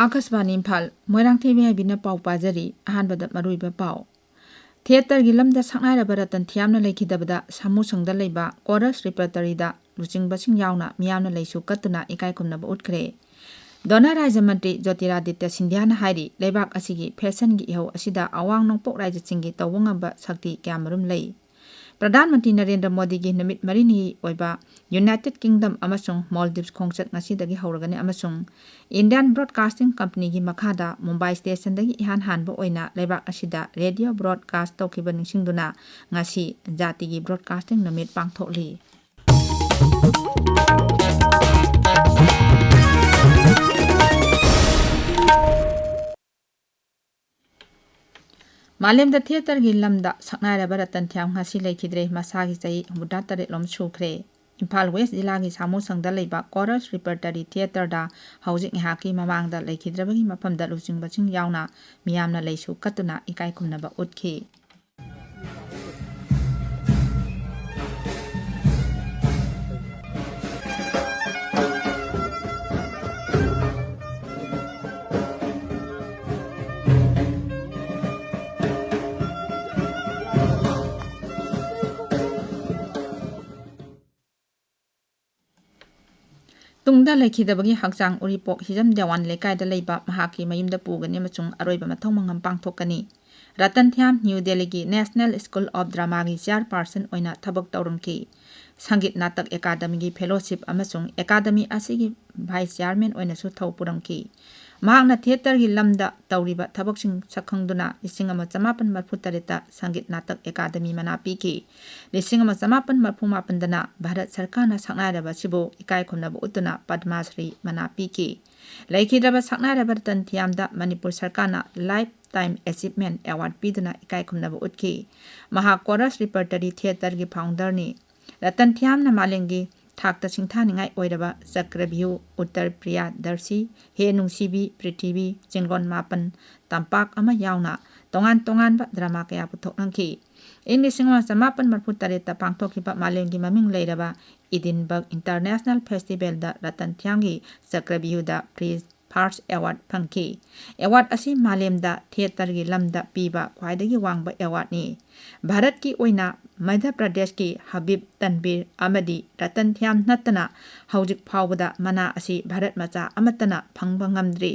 Akasbani Imphal Moirangthem Ibehaibi pau pajari ahanbada maruiba pau Theater gi lamda saknairaba ratan thiamna lekhidabada samu sangda leiba chorus repertory da luchingbasing yauna miyamna leisu katuna ikai kumnaba utkre Dona Raja Mantri Jyotiraditya Sindhya na hairi leibak asigi fashion gi ihau asida awang nongpok raja chingi tawungaba sakti kyamarum lei Pradhan Mantri Narendra Modi gi namit marini oiba United Kingdom amasung Maldives khongchat ngasidagi hauragani amasung Indian Broadcasting Company gi makhada Mumbai Station dagi ihan hanba oina leibak asida radio broadcast tawkiba ningsingduna ngasi jati gi broadcasting namit pangthokli Malemda theater gi lamda saknairaba ratan thiam ngasi lekhidre masagi chai huda tare lom sukre Imphal West Jilla gi samu sangda leiba chorus repertory theater da haujik haki mamangda lekhidrabagi mafamda luchingbaching yauna miyamna leisu katuna ikai kumnaba utkhi Tungda lekhidabagi hakchang uripok hijam dewan lekai da leiba mahaki mayimda pugani amachung aroiba mathong mangam pangthokani Ratan Thiam New Delhi gi National School of Drama gi chairperson oina thabak tawrumki Sangit Natak Academy gi fellowship amachung academy asigi vice chairman oina su thau puramki Mahakna theater gi lamda tawriba thabaksing sakhangduna 1943 Sangit Natak Academy mana piki 1938 dana Bharat Sarkarna saknairaba sibu ikai khomnaba utuna Padma Shri mana piki Laikhidraba saknairaba Ratan Thiamda Manipur Sarkarna Lifetime Achievement Award piduna ikai khomnaba utki Maha Chorus Repertory Theater gi founder ni Ratan Thiamna malengi Thakta singthaningai oiraba Chakravyuh Uttar Priya Darshi He Nungsibi Prithvi Chingon Mapan Tampak ama yauna tongan ba drama kaya puthoknangki English 1943 ta pangthokhiba malengi maming leiraba Edinburgh International Festival da Ratan Thiam gi Chakravyuh da First Award phangki Award asi malemda theater gi lamda piba khwaidagi wangba award ni Bharat ki oina Madhya Pradesh ki Habib Tanvir amadi Ratan Thiam natana haujik phawbada mana asi Bharat macha amatana phangba ngamdri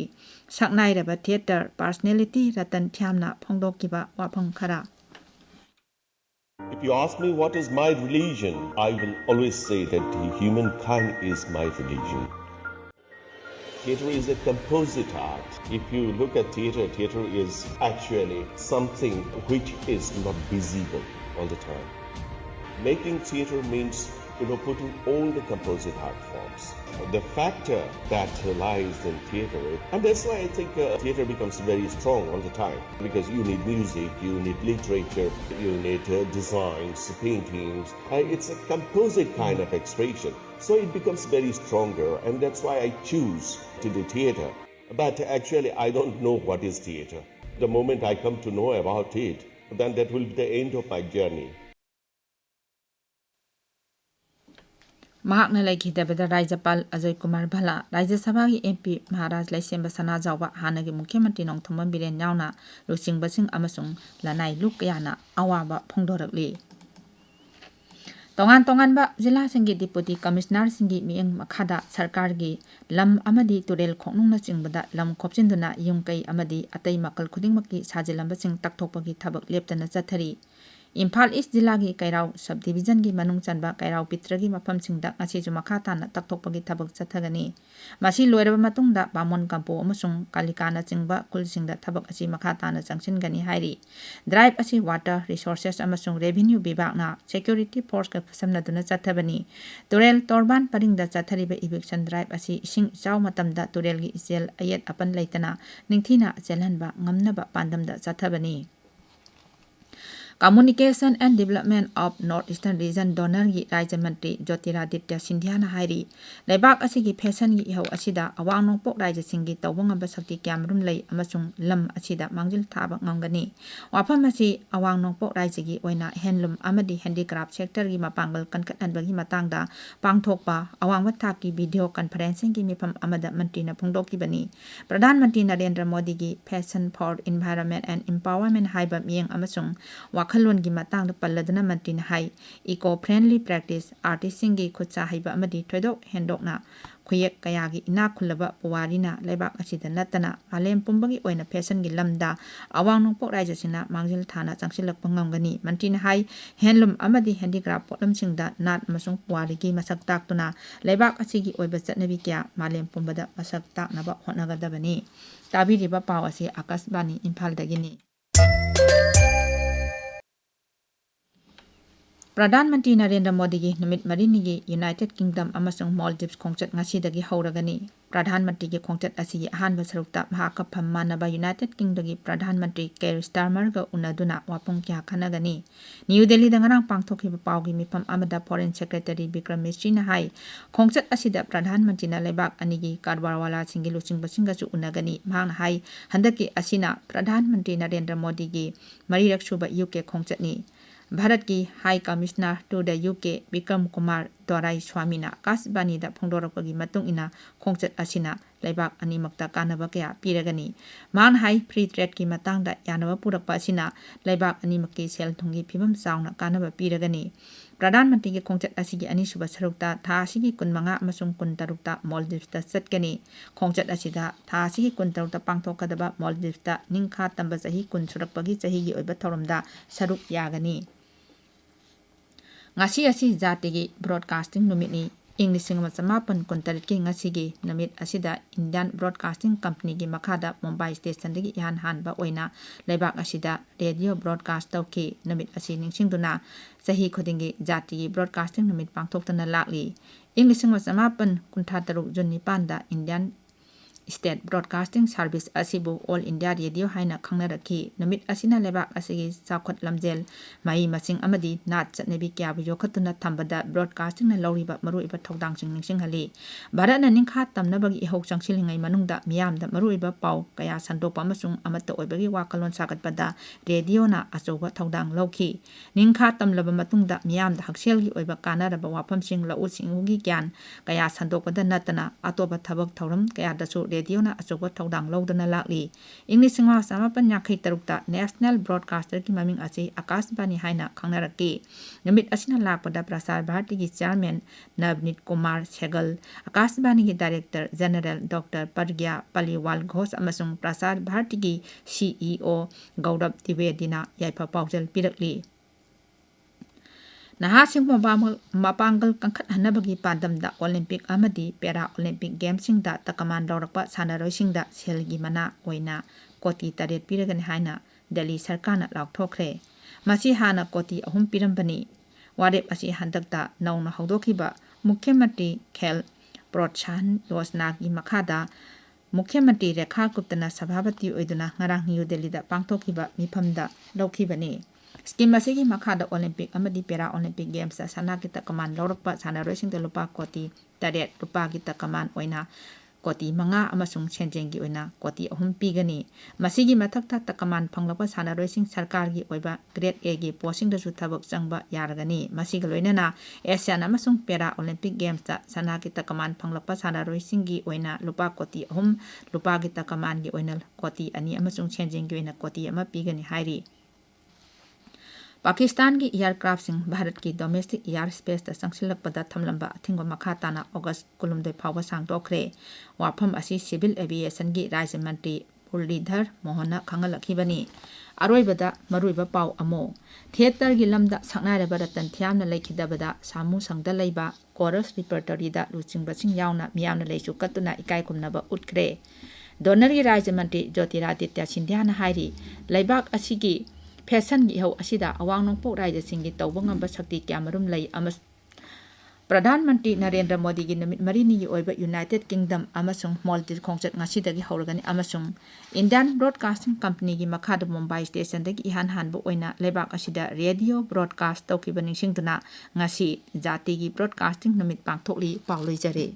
saknairaba theater personality Ratan Thiamna phongdokkiba wafam khara If you ask me what is my religion, I will always say that humankind is my religion. Theatre is a composite art. If you look at theatre, theatre is actually something which is not visible all the time. Making theatre means, putting all the composite art forms. The factor that lies in theatre, and that's why I think theatre becomes very strong all the time, because you need music, you need literature, you need designs, paintings. It's a composite kind of expression. So it becomes very stronger, and that's why I choose to do theatre. But actually, I don't know what is theatre. The moment I come to know about it, then that will be the end of my journey. Mahakna lekhidabada Rajapal Ajay Kumar Bhala Rajya Sabha gi MP Maharaj Laisemba Sana Jawba hanagi Mukhyamantri Nongthombam Biren yauna luchingbasing amasung lanai lukayana awaba phongdorakli Tongan ba Jilla Singi Deputy Commissioner Singi Mieng Makhada Sarkar gi Lam Amadi Turel Khonungna Chingbada Lam Khopchinduna Yumkai Amadi Atai Makal Khudingmaki Sajilamba Sing Takthokpagi Thabak Leptana Chathari Imphal East Jilla gi Kairau Subdivision gi Manung Chanba Kairau Pitragi Mafam Singda Ngasi Jumakhatana Takthokpagi Thabak Chathagani Masi loiraba matungda Bamon Kampo amasung Kalikana Chingba Kulsingda Thabak asi Makhatana Changsingani hairi Drive asi Water Resources amasung Revenue Bibakna Security Force ka Samnaduna Chathabani Turel Torban Paringda Chathariba Eviction Drive asi Ising Chau matamda Turel gi Isel Ayet apan leitana Ningthina Chelhanba Ngamnaba Pandamda Chathabani Communication and Development of Northeastern Region Donor gi Rajya Mantri Jyotiraditya Scindia na hairi leibak asigi fashion gi ihau asida awang nongpok rajya singi tawbang aba sakti kyamrum lei amasung lam asida mangjil thaba ngamgani wafam asi awang nongpok rajya gi oina handloom amadi handicraft sector gi mapangal kankat anbagi matangda pangthokpa awang wathak ki video conferencing gi mifam amada mantri na phungdoki bani Pradhan Mantri Narendra Modi gi Passion for Environment and Empowerment haiba miyeng amasung Khalwan gi matang da palladana mantri na hai eco-friendly practice artisting gi khutsa haiba amadi thoidok hendok na khuyek kaya gi ina khulaba puwari na leibak asida natana alem pumbagi oina fashion gi lamda awang nongpok rajya sina mangjil thana changsilak pangamgani mantri na hai handloom amadi handicraft potlam singda nat amasung puwari gi masak taktuna leibak asigi oiba chatnabi kya malem pumbada masak taknaba hotnagadabani tabiriba paw asi Akashbani Imphal dagini Pradhan Mantri Narendra Modi gi numit marini gi United Kingdom amasung Maldives khongchat ngasi dagi hauragani Pradhan Mantri gi khongchat asigi ahanba sarukta mahaka phammanaba United Kingdom gi Pradhan Mantri Keir Starmer ga unaduna wapung kya khanagani New Delhi da ngarang pangthokhiba pawgi mifam amada Foreign Secretary Vikram Misri na hai khongchat asida Pradhan Mantri na leibak anigi karbarwala singi luching basinga su unagani mahang hai handaki asina Pradhan Mantri Narendra Modi gi marirak suba UK khongchat ni Bharat ki High Commissioner to the UK Vikram Kumar Dorai Swamina Akashbani da phongdorakpagi matung ina khongchat asina leibak animakta kanaba kya piragani man hai free trade ki matang da yanaba purakpa asina leibak animakki sel thungi phibam sauna kanaba piragani Pradhan Mantri gi khongchat asigi ani suba sarukta tha asigi kunmanga amasung kuntarukta Maldives ta chatkani khongchat asida tha asigi kuntarukta pangthokadaba Maldives ta ningkha tamba chahi kun surakpagi chahi gi oiba thoramda saruk yagani ngasi asi jatigi broadcasting numit ni English samapan kontarit ki ngasi gi numit asida Indian Broadcasting Company gi makhada Mumbai station dagi yan han ba oina leibak asida radio broadcast tawki numit asi ningsingduna sahi khodingi jatigi broadcasting numit pangthoktana lakli English samapan kuntha taruk jun nipan da Indian State Broadcasting Service asibu All India Radio haina khangnaraki numit asina lebak asigi sakhot lamjel mai masing amadi nat chatnebi kya bu yokhatuna thambada broadcasting na lawriba maruiba thodang sing ningsing hali Bharat na ningkha tamnabagi ihok changsilingai manungda miyamda maruiba paw kaya sandopa amasung amata oibagi wakalon sagatpada radio na achoba thodang lawki ningkha tamlaba matungda miyamda hakselgi oiba kanaraba wapamsing lau singugi gyan kaya sandopada natana atoba thabak thoram kaya dasu radio na achoba thodang lawdana lakli English singa samapan yakhai tarukta National Broadcaster ki maming asi Akashbani haina khangnaraki numit asina lakpada Prasar Bharati gi chairman Navnit Kumar Sehgal Akashbani gi director general Dr. Pragya Paliwal Ghosh amasung Prasar Bharati gi CEO Gaurav Dwivedina yaipa pawjal pirakli Nahasing mapanggal kangkhat hanabagi padamda Olympic amadi Para Olympic Games singda takaman rawrakpa sanaroi-singda selgi mana oina koti taret piragan haina Delhi sarkarna laukthokre masi hana koti ahum pirambani warep asi handakta nauna hawdokhiba Mukhya Mantri Khel Protsahan Yojana gi makhada Mukhya Mantri Rekha Guptana Sabhabati oiduna ngarang New Delhi da pangthokhiba mifamda lawkhibani Scheme asigi makhada Olympic amadi Para Olympic Games sa sana kita kaman lawrakpa sanaroi singda lupa koti taret lupa kita kaman oina koti manga amasung senjenggi oina koti ahum pigani masigi mathakta takaman phanglakpa sanaroi sing sarkar gi oiba grade A gi posting da su thabak changba yaragani masiga loinana Asian amasung Para Olympic Games sa sana kita kaman phanglakpa sanaroi singgi oina lupa koti ahum lupa kita kaman gi oina koti ani amasung senjenggi oina koti ama pigani hairi Pakistan ki aircraft sing Bharat ki domestic airspace ta sangsilakpada thamlamba athingwa makhatana August kulumdai phawa sangdokre wafam asi civil aviation gi Rajya Mantri Muradhar Mohana khangalakibani aroibada maruiba paw amo theater gi lamda saknareba ratan thiamna leikhidabada samu sangda leiba chorus repertory da luchingba sing yauna miyamna leichu katuna ikai kumnaba utkre donor gi Rajya Mantri Jyotiraditya Scindia na hairi leibak asigi Fashion gi hau asida awang nongpok rajya singi tawbang amba sakti kyamarum lay Pradhan Mantri Narendra Modi gi namit marini gi oiba United Kingdom amasung Maldives khongchat ngasidagi hauragani amasung Indian Broadcasting Company gi makhada Mumbai station dagi ihan hanbu oina lebak asida radio broadcast tawkiba ningsingduna ngasi jati gi broadcasting namit pangthokli pauloi jare